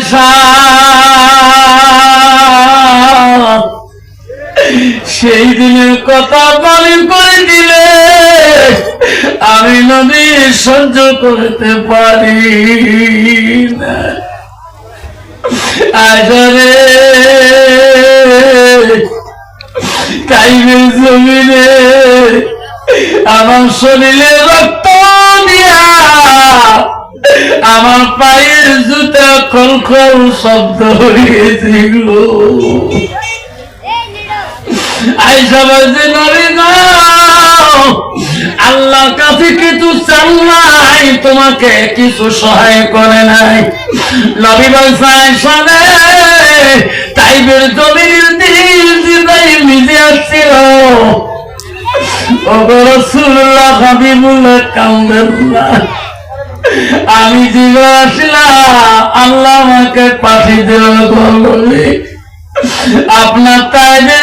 আয়েশা সেই দিনের কথা মনে করে দিলে আমি নবী সহ্য করতে পারি না। আয়েশা রে তাইফের জমিনে আমার শরীরে রক্ত দিয়া আমার পায়ের জুতা খলখল শব্দ হয়েছিল। আয়েশা বলছে নবী গো আল্লাহর কাছে কিছু চাও নাই, তোমাকে কিছু সহায় করে নাই। নবী বলছে আয়েশা রে তাইফের জমির দিন জিবরাইল নিজে আসছিল। ওগো রাসূলুল্লাহ হাবিবুল্লাহ কান্দেন না, আমি জীবন আসলাম আল্লাহ আমাকে পাঠিয়ে দিল। আপনার তাইবে